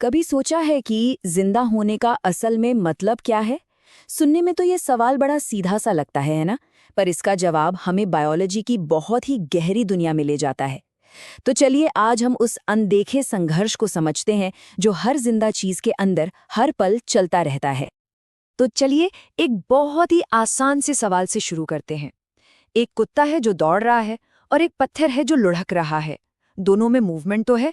कभी सोचा है कि जिंदा होने का असल में मतलब क्या है? सुनने में तो ये सवाल बड़ा सीधा सा लगता है ना? पर इसका जवाब हमें बायोलॉजी की बहुत ही गहरी दुनिया में ले जाता है। तो चलिए आज हम उस अनदेखे संघर्ष को समझते हैं जो हर जिंदा चीज के अंदर हर पल चलता रहता है। तो चलिए एक बहुत ही आसान से सवाल से शुरू करते हैं। एक कुत्ता है जो दौड़ रहा है और एक पत्थर है जो लुढ़क रहा है। दोनों में मूवमेंट तो है,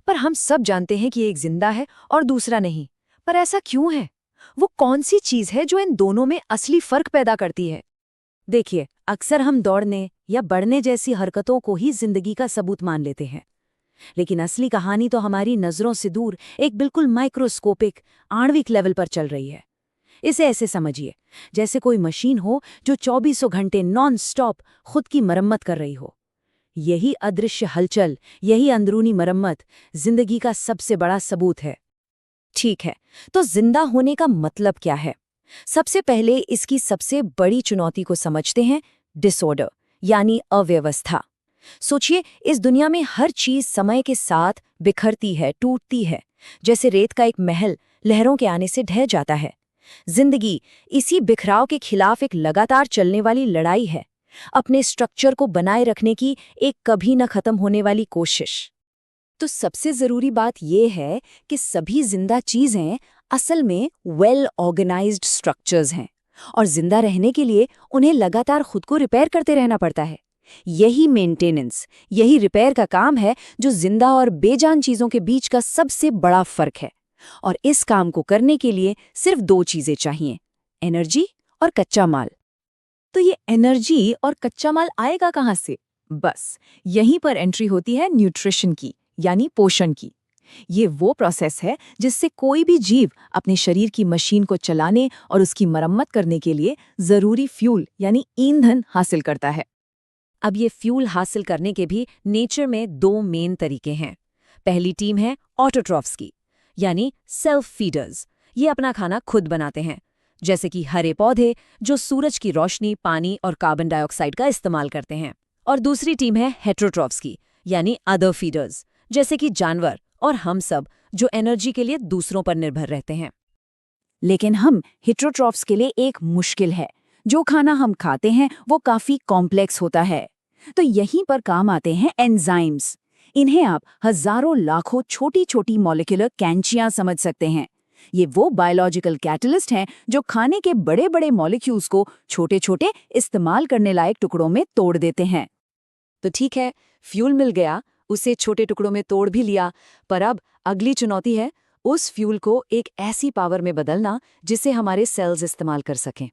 पर हम सब जानते हैं कि एक जिंदा है और दूसरा नहीं। पर ऐसा क्यों है? वो कौन सी चीज है जो इन दोनों में असली फर्क पैदा करती है? देखिए, अक्सर हम दौड़ने या बढ़ने जैसी हरकतों को ही जिंदगी का सबूत मान लेते हैं, लेकिन असली कहानी तो हमारी नजरों से दूर एक बिल्कुल माइक्रोस्कोपिक आणविक लेवल पर चल रही है। इसे ऐसे समझिए, जैसे कोई मशीन हो जो 24 घंटे नॉन स्टॉप खुद की मरम्मत कर रही हो। यही अदृश्य हलचल, यही अंदरूनी मरम्मत जिंदगी का सबसे बड़ा सबूत है। ठीक है, तो जिंदा होने का मतलब क्या है? सबसे पहले इसकी सबसे बड़ी चुनौती को समझते हैं, डिसऑर्डर यानी अव्यवस्था। सोचिए, इस दुनिया में हर चीज समय के साथ बिखरती है, टूटती है, जैसे रेत का एक महल लहरों के आने से ढह जाता है। जिंदगी इसी बिखराव के खिलाफ एक लगातार चलने वाली लड़ाई है, अपने स्ट्रक्चर को बनाए रखने की एक कभी न खत्म होने वाली कोशिश। तो सबसे जरूरी बात यह है कि सभी जिंदा चीजें असल में वेल ऑर्गेनाइज्ड स्ट्रक्चर्स हैं, और जिंदा रहने के लिए उन्हें लगातार खुद को रिपेयर करते रहना पड़ता है। यही मेंटेनेंस, यही रिपेयर का काम है जो जिंदा और बेजान चीजों के बीच का सबसे बड़ा फर्क है। और इस काम को करने के लिए सिर्फ दो चीजें चाहिए, एनर्जी और कच्चा माल। तो ये एनर्जी और कच्चा माल आएगा कहाँ से? बस यहीं पर एंट्री होती है न्यूट्रिशन की, यानी पोषण की। ये वो प्रोसेस है जिससे कोई भी जीव अपने शरीर की मशीन को चलाने और उसकी मरम्मत करने के लिए जरूरी फ्यूल यानी ईंधन हासिल करता है। अब ये फ्यूल हासिल करने के भी नेचर में दो मेन तरीके हैं। पहली टीम है ऑटोट्रॉफ्स की, यानी सेल्फ फीडर्स। ये अपना खाना खुद बनाते हैं, जैसे कि हरे पौधे जो सूरज की रोशनी, पानी और कार्बन डाइऑक्साइड का इस्तेमाल करते हैं। और दूसरी टीम है हेटेरोट्रॉफ्स की, यानी अदर फीडर्स, जैसे कि जानवर और हम सब, जो एनर्जी के लिए दूसरों पर निर्भर रहते हैं। लेकिन हम हेटेरोट्रॉफ्स के लिए एक मुश्किल है, जो खाना हम खाते हैं वो काफी कॉम्प्लेक्स होता है। तो यहीं पर काम आते हैं एंजाइम्स। इन्हें आप हजारों लाखों छोटी छोटी मॉलिक्यूलर कैंचियां समझ सकते हैं। ये वो बायोलॉजिकल कैटलिस्ट हैं जो खाने के बड़े बड़े मॉलिक्यूल्स को छोटे छोटे इस्तेमाल करने लायक टुकड़ों में तोड़ देते हैं। तो ठीक है, फ्यूल मिल गया, उसे छोटे टुकड़ों में तोड़ भी लिया, पर अब अगली चुनौती है उस फ्यूल को एक ऐसी पावर में बदलना जिसे हमारे सेल्स इस्तेमाल कर सकें।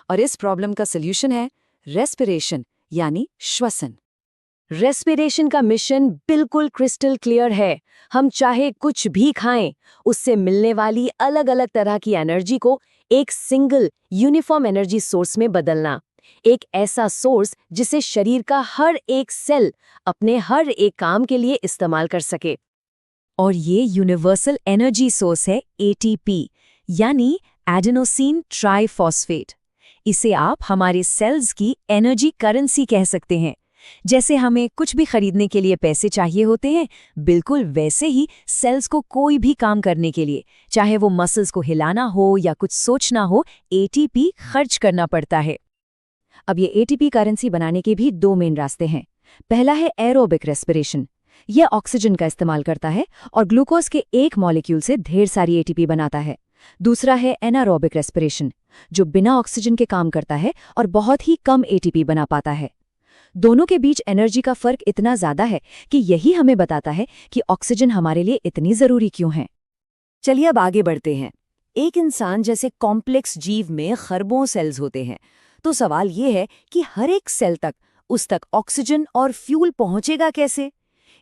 और इस प्रॉब्लम का सल्यूशन है रेस्पिरेशन, यानी श्वसन। रेस्पिरेशन का मिशन बिल्कुल क्रिस्टल क्लियर है। हम चाहे कुछ भी खाएं, उससे मिलने वाली अलग अलग तरह की एनर्जी को एक सिंगल यूनिफॉर्म एनर्जी सोर्स में बदलना। एक ऐसा सोर्स जिसे शरीर का हर एक सेल अपने हर एक काम के लिए इस्तेमाल कर सके। और ये यूनिवर्सल एनर्जी सोर्स है एटीपी, यानी एडेनोसिन ट्राइफॉस्फेट। इसे आप हमारे सेल्स की एनर्जी करेंसी कह सकते हैं। जैसे हमें कुछ भी खरीदने के लिए पैसे चाहिए होते हैं, बिल्कुल वैसे ही सेल्स को कोई भी काम करने के लिए, चाहे वो मसल्स को हिलाना हो या कुछ सोचना हो, एटीपी खर्च करना पड़ता है। अब ये एटीपी करेंसी बनाने के भी दो मेन रास्ते हैं। पहला है एरोबिक रेस्पिरेशन। यह ऑक्सीजन का इस्तेमाल करता है और ग्लूकोज के एक मॉलिक्यूल से ढेर सारी एटीपी बनाता है। दूसरा है एनारोबिक रेस्पिरेशन, जो बिना ऑक्सीजन के काम करता है और बहुत ही कम एटीपी बना पाता है। दोनों के बीच एनर्जी का फर्क इतना ज्यादा है कि यही हमें बताता है कि ऑक्सीजन हमारे लिए इतनी जरूरी क्यों है। चलिए अब आगे बढ़ते हैं। एक इंसान जैसे कॉम्प्लेक्स जीव में खरबों सेल्स होते हैं, तो सवाल ये है कि हर एक सेल तक उस तक ऑक्सीजन और फ्यूल पहुंचेगा कैसे?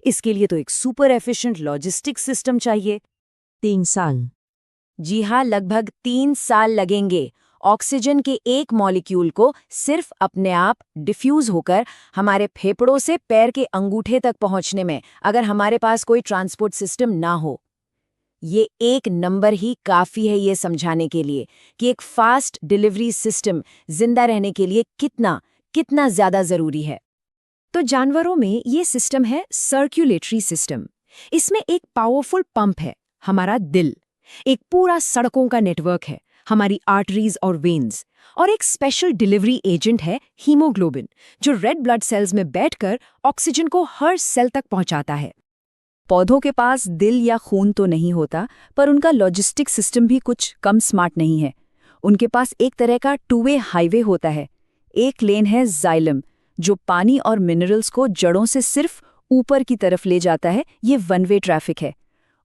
इसके लिए तो एक सुपर एफिशिएंट लॉजिस्टिक्स सिस्टम चाहिए। 3 साल। जी हाँ, लगभग 3 साल लगेंगे ऑक्सीजन के एक मॉलिक्यूल को सिर्फ अपने आप डिफ्यूज होकर हमारे फेफड़ों से पैर के अंगूठे तक पहुंचने में, अगर हमारे पास कोई ट्रांसपोर्ट सिस्टम ना हो। ये एक नंबर ही काफी है ये समझाने के लिए कि एक फास्ट डिलीवरी सिस्टम जिंदा रहने के लिए कितना कितना ज्यादा जरूरी है। तो जानवरों में ये सिस्टम है सर्कुलेटरी सिस्टम। इसमें एक पावरफुल पंप है, हमारा दिल। एक पूरा सड़कों का नेटवर्क है, हमारी आर्टरीज और वेन्स। और एक स्पेशल डिलीवरी एजेंट है हीमोग्लोबिन, जो रेड ब्लड सेल्स में बैठकर ऑक्सीजन को हर सेल तक पहुंचाता है। पौधों के पास दिल या खून तो नहीं होता, पर उनका लॉजिस्टिक सिस्टम भी कुछ कम स्मार्ट नहीं है। उनके पास एक तरह का टू वे हाईवे होता है। एक लेन है जाइलम, जो पानी और मिनरल्स को जड़ों से सिर्फ ऊपर की तरफ ले जाता है, ये वन वे ट्रैफिक है।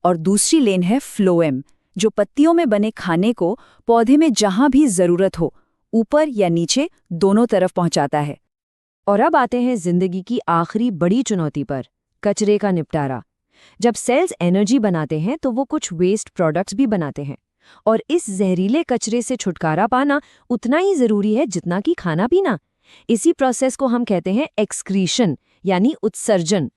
और दूसरी लेन है फ्लोएम, जो पत्तियों में बने खाने को पौधे में जहां भी जरूरत हो, ऊपर या नीचे दोनों तरफ पहुंचाता है। और अब आते हैं जिंदगी की आखिरी बड़ी चुनौती पर, कचरे का निपटारा। जब सेल्स एनर्जी बनाते हैं तो वो कुछ वेस्ट प्रोडक्ट्स भी बनाते हैं, और इस जहरीले कचरे से छुटकारा पाना उतना ही जरूरी है जितना कि खाना पीना। इसी प्रोसेस को हम कहते हैं एक्सक्रीशन, यानी उत्सर्जन।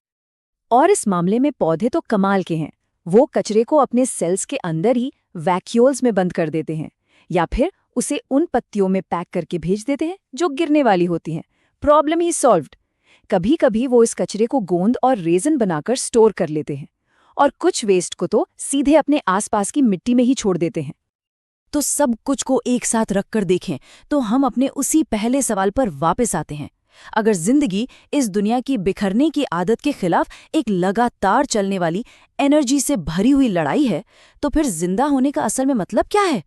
और इस मामले में पौधे तो कमाल के हैं। वो कचरे को अपने सेल्स के अंदर ही वैक्यूल्स में बंद कर देते हैं, या फिर उसे उन पत्तियों में पैक करके भेज देते हैं जो गिरने वाली होती हैं। प्रॉब्लम ही सॉल्व्ड। कभी कभी वो इस कचरे को गोंद और रेजन बनाकर स्टोर कर लेते हैं, और कुछ वेस्ट को तो सीधे अपने आसपास की मिट्टी में ही छोड़ देते हैं। तो सब कुछ को एक साथ रखकर देखें तो हम अपने उसी पहले सवाल पर वापस आते हैं। अगर जिंदगी इस दुनिया की बिखरने की आदत के खिलाफ एक लगातार चलने वाली एनर्जी से भरी हुई लड़ाई है, तो फिर जिंदा होने का असल में मतलब क्या है?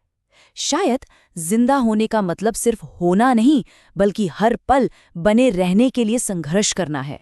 शायद जिंदा होने का मतलब सिर्फ होना नहीं, बल्कि हर पल बने रहने के लिए संघर्ष करना है।